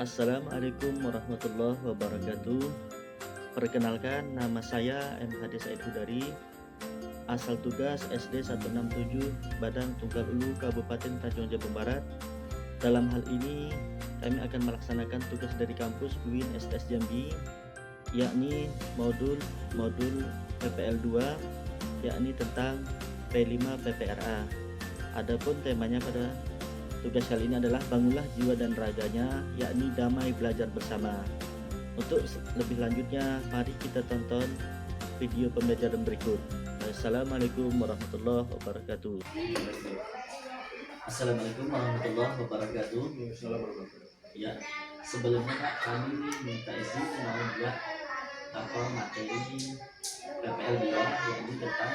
Assalamualaikum warahmatullahi wabarakatuh. Perkenalkan, nama saya MHD Said Hudari, asal tugas SD 167 Badan Tunggal Ulu Kabupaten Tanjung Jabung Barat. Dalam hal ini kami akan melaksanakan tugas dari kampus UIN STS Jambi, yakni modul PPL 2, yakni tentang P5 PPRA. Adapun temanya pada tugas kali ini adalah bangunlah jiwa dan raganya, yakni damai belajar bersama. Untuk lebih lanjutnya, mari kita tonton video pembelajaran berikut. Assalamualaikum warahmatullahi wabarakatuh. Assalamualaikum warahmatullahi wabarakatuh. Ya, sebelumnya Pak, kami minta izin mau buat materi PPL 2, yakni tentang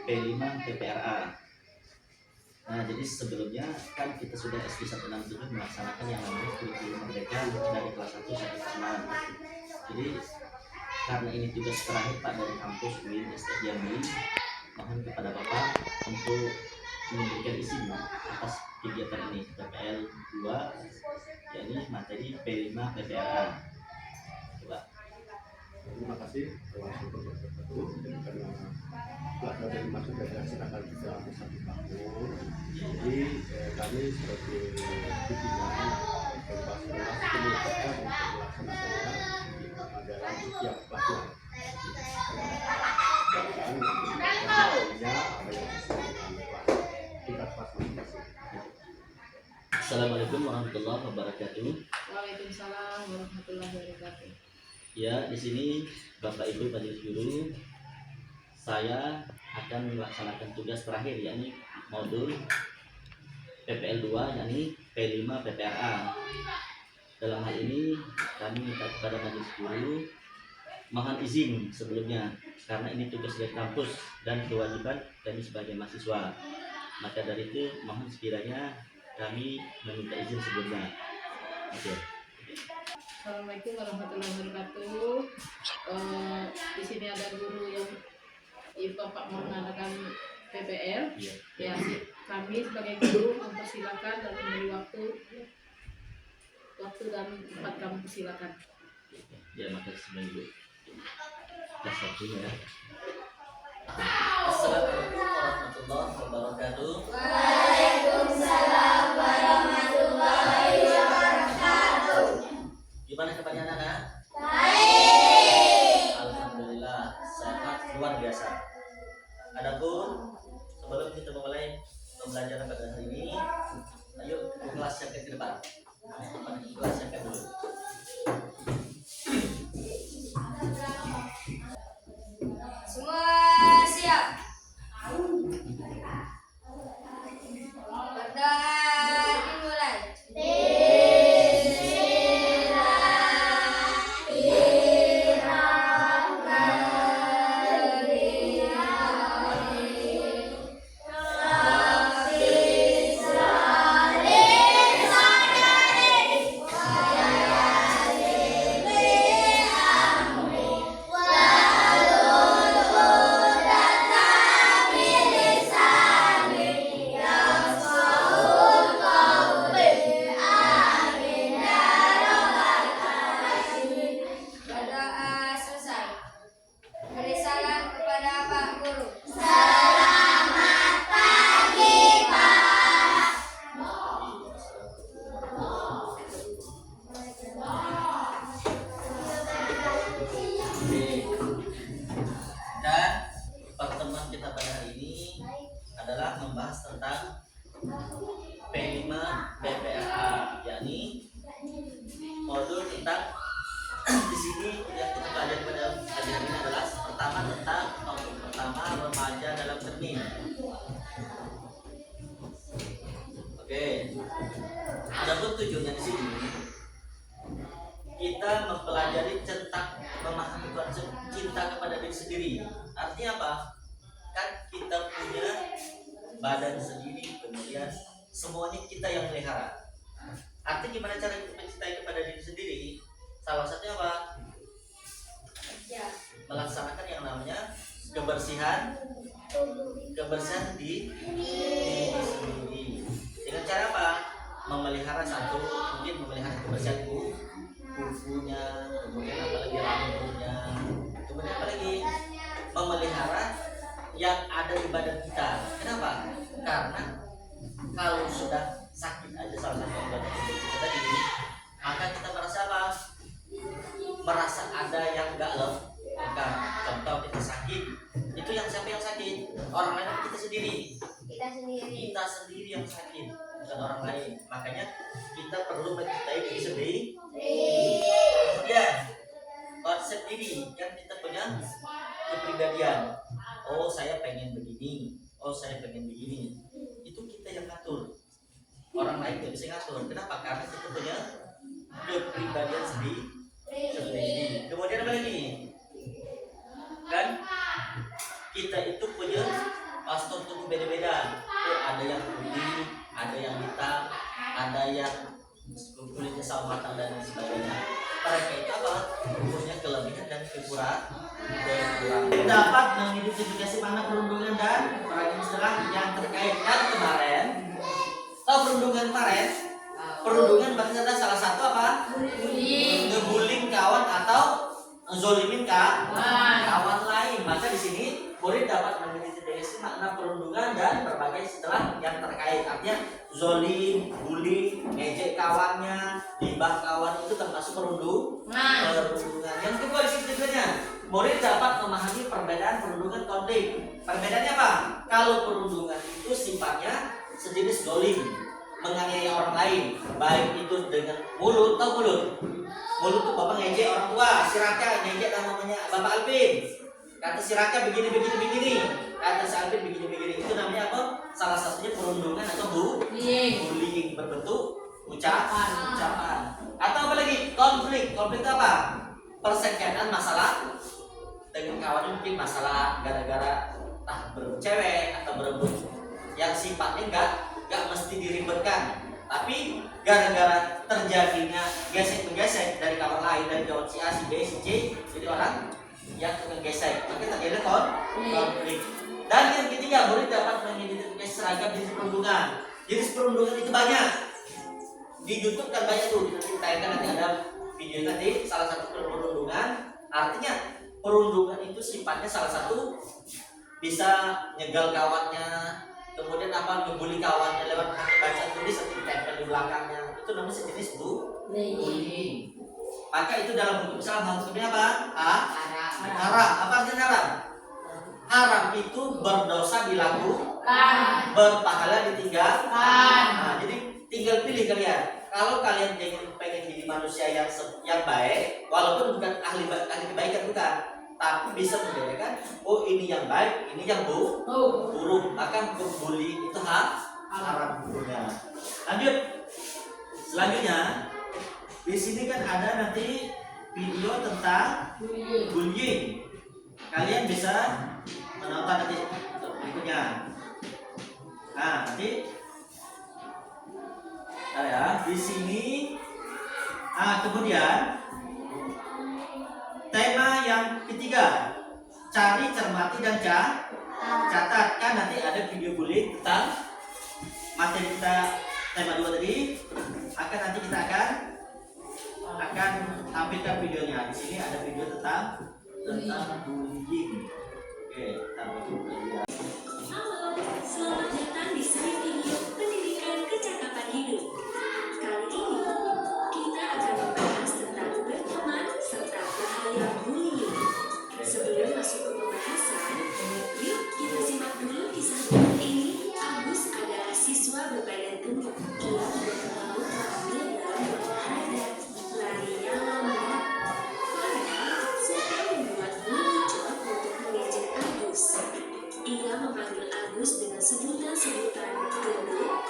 P5 PPRA. Nah, jadi sebelumnya kan kita sudah SD 167 melaksanakan yang namanya kurikulum merdeka dari kelas 1 sampai kelas 6. Jadi karena ini tugas terakhir Pak dari kampus UIN STS Jambi, mohon kepada Bapak untuk memberikan izin atas kegiatan ini PPL 2, yakni materi P5 PPRA. Coba. Terima kasih karena pelajar dari masuk dari silakan bisa bersatu tahun. Jadi kami sebagai pimpinan berbasis kemudian untuk melaksanakan dalam setiap pelajaran. Assalamualaikum warahmatullahi wabarakatuh. Waalaikumsalam warahmatullahi wabarakatuh. Ya, di sini Bapak Ibu Majelis Guru, saya akan melaksanakan tugas terakhir, yakni modul PPL 2, yakni P5 PPRA. Dalam hal ini kami minta kepada Majelis Guru mohon izin sebelumnya, karena ini tugas dari kampus dan kewajiban kami sebagai mahasiswa. Maka dari itu mohon sekiranya kami meminta izin sebelumnya. Oke. Assalamualaikum warahmatullahi wabarakatuh. Di sini ada guru yang Bapak mau mengadakan PPL. Ya, kami sebagai guru mempersilakan dan memberi waktu dan tempat kami persilakan. Ya, makasih Ibu. Kelas 1 ya. Assalamualaikum warahmatullahi wabarakatuh. Waalaikumsalam warahmatullahi wabarakatuh. Gimana keadaan anak? Baik. Alhamdulillah sehat luar biasa. Adapun sebelum kita memulai pembelajaran pada hari ini, ayo ke kelas yang ke depan. Kelas yang ke dulu. Semua siap. Berdoa dimulai. Berdoa selesai. Beri salam kepada Pak Guru. Selamat pagi, Pak. Dan pertemuan kita pada hari ini adalah membahas tentang P5 PPRA, yakni modul tentang di sini yang kita pelajari pada pagi hari ini adalah pertama tentang topik pertama remaja dalam cermin. Oke. Adapun tujuannya di sini kita mempelajari tentang memahami konsep cinta kepada diri sendiri. Artinya apa? Kan kita punya badan sendiri, kemudian semuanya kita yang melihara. Artinya gimana cara kita mencintai kepada diri sendiri? Salah satunya apa? Melaksanakan yang namanya kebersihan di diri sendiri. Dengan cara apa? Memelihara satu, mungkin memelihara kebersihan kukunya, kemudian apalagi rambutnya, kemudian apalagi memelihara yang ada di badan kita. Kenapa? Karena kalau sudah sakit aja salah satu organ tubuh kita tadi, maka kita merasa apa? Merasa ada yang enggak lengkap. Contoh kita sakit, itu yang siapa yang sakit? Orang lain atau kita sendiri? Kita sendiri. Kita sendiri yang sakit, bukan orang lain. Makanya kita perlu mencintai diri sendiri. Kemudian konsep diri kan kita punya kepribadian. Oh saya pengen begini, oh saya pengen begini. Itu kita yang ngatur. Orang lain nggak bisa ngatur. Kenapa? Karena kita punya kepribadian sendiri. Kemudian apa lagi? Kan kita itu punya postur tubuh beda-beda. Oh, ada yang putih, ada yang hitam, ada yang kulitnya sawo matang dan sebagainya. Mereka itu apa? Punya kelebihan dan kekurangan. Dapat mengidentifikasi mana perundungan dan beragam istilah yang terkait. Dan kemarin, tahu perundungan kemarin? Perundungan berarti ada salah satu apa? Ngebuling kawan atau zolimin kawan lain. Maka di sini murid dapat mengidentifikasi makna perundungan dan berbagai istilah yang terkait. Artinya zolim, bully, ngejek kawannya, gibah kawan itu termasuk perundungan. Yang kedua di sini tujuannya, murid dapat memahami perbedaan perundungan konflik. Perbedaannya apa? Kalau perundungan itu sifatnya sejenis zolim, menganiaya orang lain, baik itu dengan mulut atau mulut. Mulut tuh bapak ngejek orang tua, si Raka ngejek namanya Bapak Alvin. Kata si Raka begini, kata si Alvin begini. Itu namanya apa? Salah satunya perundungan atau bullying berbentuk ucapan. Atau apa lagi? Konflik itu apa? Persengketaan masalah dengan kawan, mungkin masalah gara-gara berebut cewek atau berebut yang sifatnya enggak mesti diribetkan, tapi gara-gara terjadinya gesek-menggesek dari kawan lain, dari kawan si A, si B, si C, jadi orang yang ngegesek, maka terjadi konflik. Dan yang ketiga, murid dapat mengidentifikasi seragam jenis perundungan. Jenis perundungan itu banyak. Di YouTube kan banyak tuh, kita tayangkan nanti ada video nanti salah satu perundungan. Artinya perundungan itu sifatnya salah satu bisa nyegal kawannya, kemudian apa ngebully kawannya lewat baca tulis atau ditempel di belakangnya, itu namanya sejenis bullying. Maka itu dalam hukum Islam hukumnya apa? Haram. Apa artinya haram? Haram itu berdosa dilakukan, berpahala ditinggalkan. Nah, jadi tinggal pilih kalian. Kalau kalian pengen jadi manusia yang baik, walaupun bukan ahli kebaikan bukan, tapi bisa membedakan, oh ini yang baik, ini yang buruk, maka bully itu haram hukumnya. Lanjut. Selanjutnya, di sini kan ada nanti video tentang bullying. Kalian bisa menonton nanti berikutnya. Nah, nanti ya di sini. Kemudian tema yang ketiga, cari, cermati dan catat. Kan nanti ada video bullying tentang materi kita tema 2 tadi. Nanti kita akan tampilkan videonya. Di sini ada video tentang bullying. Oke, kita lihat. Halo, selamat datang di seri video pendidikan kecakapan hidup. Kali ini kita akan membahas tentang berteman serta bahaya bullying. Sebelum masuk ke pembahasan, yuk kita simak dulu kisah berikut ini. Agus adalah siswa berbadan gemuk. Ia tidak mau tampil dalam olahraga. Larinya lambat. Farel suka membuat lucu untuk mengejek Agus. Ia memanggil Agus dengan sebutan-sebutan gendut,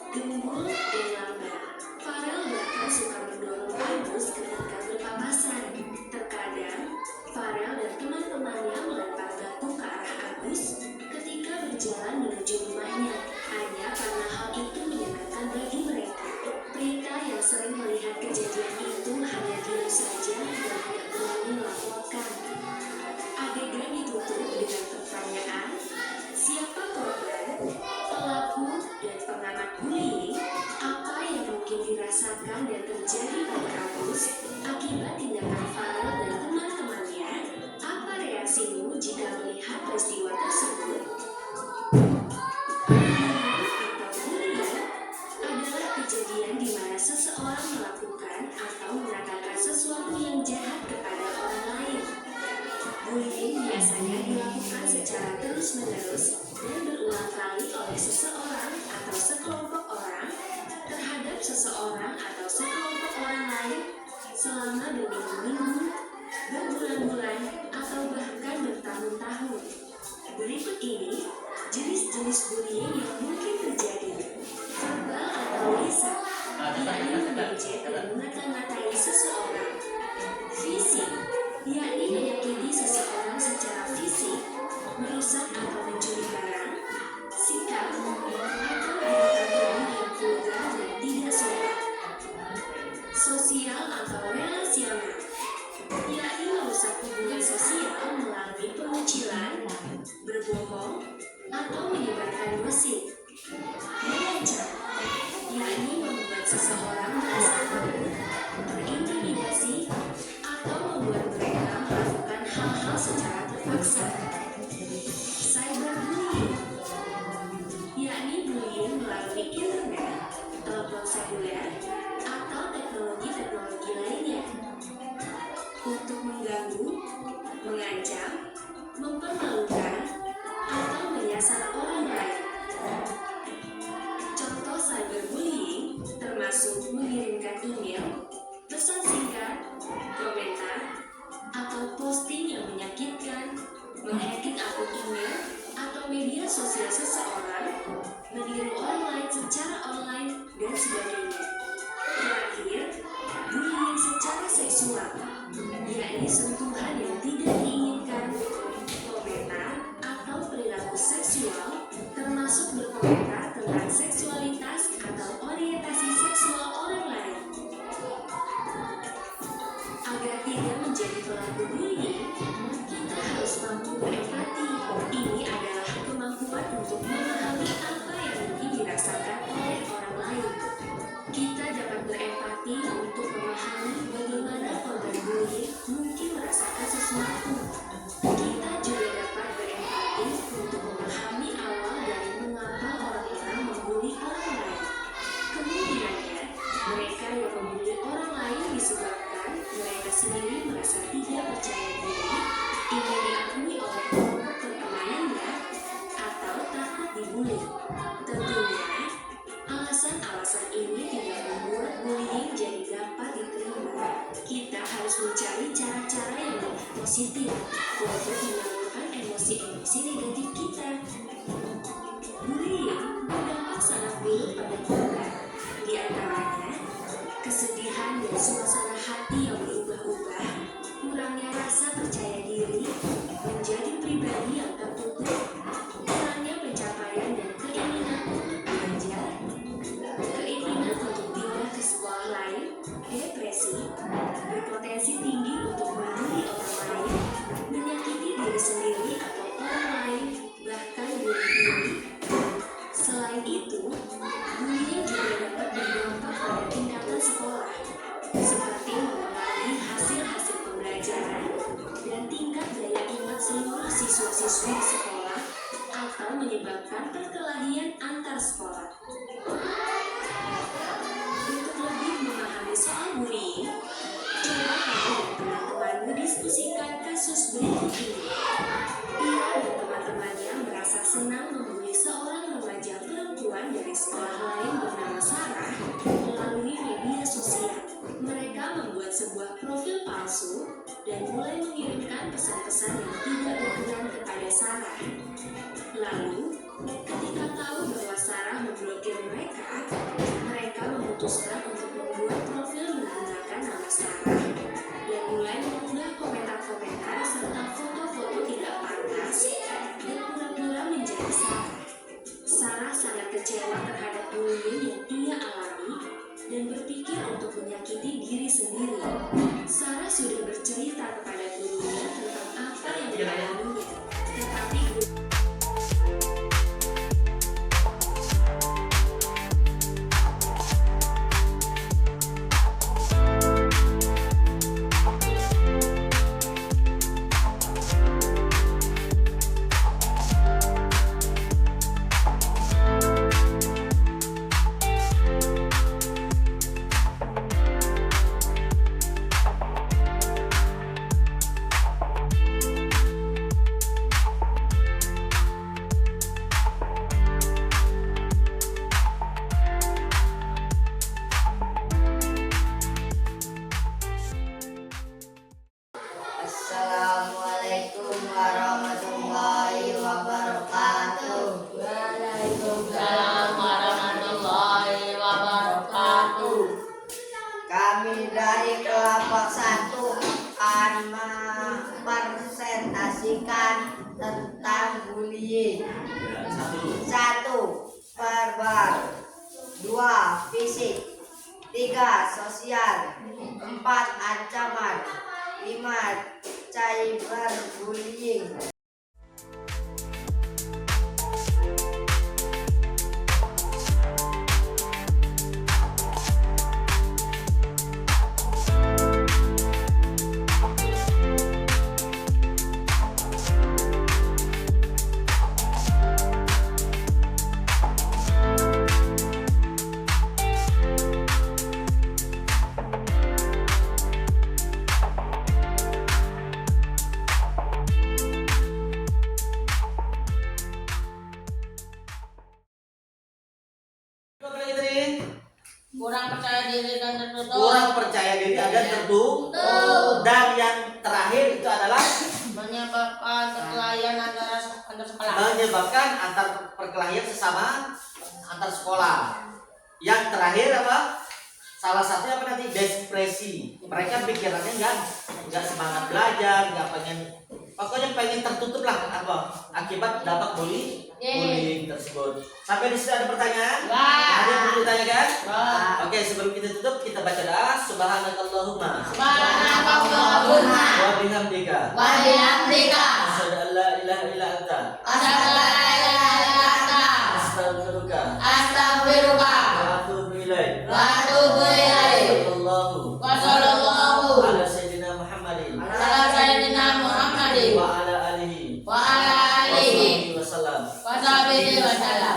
gembul, dan lambat. Farel bahkan suka mendorong Agus ketika berpapasan. Terkadang, Farel dan teman-temannya melempar batu ke arah Agus ketika berjalan menuju rumahnya, hanya karena hal itu menyenangkan bagi mereka. Prita yang sering melihat kejadian itu hanya diam saja dan tidak berani melaporkan. Adegan ditutup dengan pertanyaan, siapa korban, pelaku, dan pengamat bullying? Apa yang mungkin dirasakan dan terjadi pada Agus terus-menerus dan berulang kali oleh seseorang atau sekelompok orang terhadap seseorang atau sekelompok orang lain selama berminggu-minggu, berbulan-bulan, atau bahkan bertahun-tahun. Berikut ini jenis-jenis bullying yang mungkin terjadi. Verbal atau lisan, yakni mengejek dan mengata-ngatai seseorang. Fisik, yakni menyakiti seseorang secara fisik, merusak atau mencuri barang. Sikap atau perkataan yang vulgar dan tidak sopan. Sosial atau relasional, yakni merusak hubungan sosial melalui pengucilan, berbohong, atau menyebarkan gosip. Mengancam, yakni membuat seseorang merasa takut, terintimidasi, atau membuat mereka melakukan hal-hal secara terpaksa. Cyberbullying, yakni bullying melalui internet, telepon seluler, atau teknologi-teknologi lainnya. Untuk mengganggu, mengancam, mempermalukan, atau menyasar orang lain. Contoh cyberbullying termasuk mengirimkan email, pesan singkat, komentar, atau posting yang menyakitkan, menghacking akun email atau media sosial seseorang, meniru orang lain secara online, dan sebagainya. Terakhir, bullying secara seksual, yakni sentuhan yang tidak diinginkan, komentar atau perilaku seksual, termasuk berkomentar tentang seksualitas atau orientasi seksual orang lain. Agar tidak menjadi pelaku bullying, kita harus mampu berempati. Ini adalah kemampuan untuk memahami apa yang mungkin dirasakan oleh orang lain. Kita dapat berempati untuk memahami bagaimana korban bullying mungkin merasakan sesuatu. Kita juga dapat berempati untuk memahami awal dari mengapa orang-orang membuli orang lain. Kemungkinannya, mereka yang membuli orang lain disebabkan mereka sendiri merasa tidak percaya diri, ingin diakui oleh kelompok pertemanannya, atau takut dibuli. Tentunya, alasan-alasan ini tidak membuat bullying jadi dapat diterima. Kita harus mencari cara-cara yang lebih positif untuk menyalurkan emosi-emosi negatif kita. Bullying berdampak sangat buruk pada kita. Di antaranya, kesedihan dan suasana hati yang berubah-ubah, kurangnya rasa percaya diri, menjadi pribadi yang tertutup, kurangnya pencapaian dan keinginan untuk belajar, keinginan untuk pindah ke sekolah lain, depresi, berpotensi tinggi untuk membuli orang lain, menyakiti diri sendiri atau orang lain, bahkan bunuh diri. Selain itu, bullying juga dapat berdampak pada tindakan sekolah, seperti mempengaruhi hasil-hasil pembelajaran dan tingkat daya ingat seluruh siswa-siswi di sekolah, atau menyebabkan perkelahian antar sekolah. Untuk lebih memahami soal bullying, coba kamu dan teman-temanmu diskusikan kasus berikut ini. Ia dan teman-temannya merasa senang membuli seorang remaja perempuan dari sekolah lain bernama Sarah melalui media sosial. Mereka membuat sebuah profil palsu dan mulai mengirimkan pesan-pesan yang tidak berkenan kepada Sarah. Lalu, ketika tahu bahwa Sarah memblokir mereka, mereka memutuskan untuk membuat profil menggunakan nama Sarah dan mulai mengunggah komentar-komentar serta foto-foto tidak pantas dan pura-pura menjadi Sarah. Sarah sangat kecewa terhadap bullying yang ia alami dan berpikir untuk menyakiti diri sendiri. Sarah sudah bercerita kepada gurunya tentang apa yang dialaminya, tetapi bullying. Ya, 1. 1. Verbal. 2. Fisik. 3. Sosial. 4. Ancaman. 5. Cyberbullying. Apa lagi tadi? Kurang percaya diri dan tertutup. Kurang percaya diri dan tertutup. Dan yang terakhir itu adalah Menyebabkan perkelahian antar sekolah. menyebabkan antar perkelahian sesama antar sekolah. Yang terakhir apa? Salah satunya apa nanti? Depresi. Mereka pikirannya nggak semangat belajar, nggak pengen, pokoknya pengen tertutup lah apa? Akibat dampak bullying tersebut. Sampai di sini ada pertanyaan? Ada yang perlu ditanyakan? Oke, sebelum kita tutup kita baca doa. Subhanakallahumma Subhanakallahumma wa bihamdika wa bihamdika asyhadu an la ilaha illa anta asyhadu an la ilaha illa anta astaghfiruka astaghfiruka wa atubu ilaik. wa atubu ilaik. Sallallahu Wa sallallahu ala sayyidina Muhammadin ala sayyidina Muhammadin wa ala alihi wa ala alihi wa sallam. wa sahbihi wa sallam.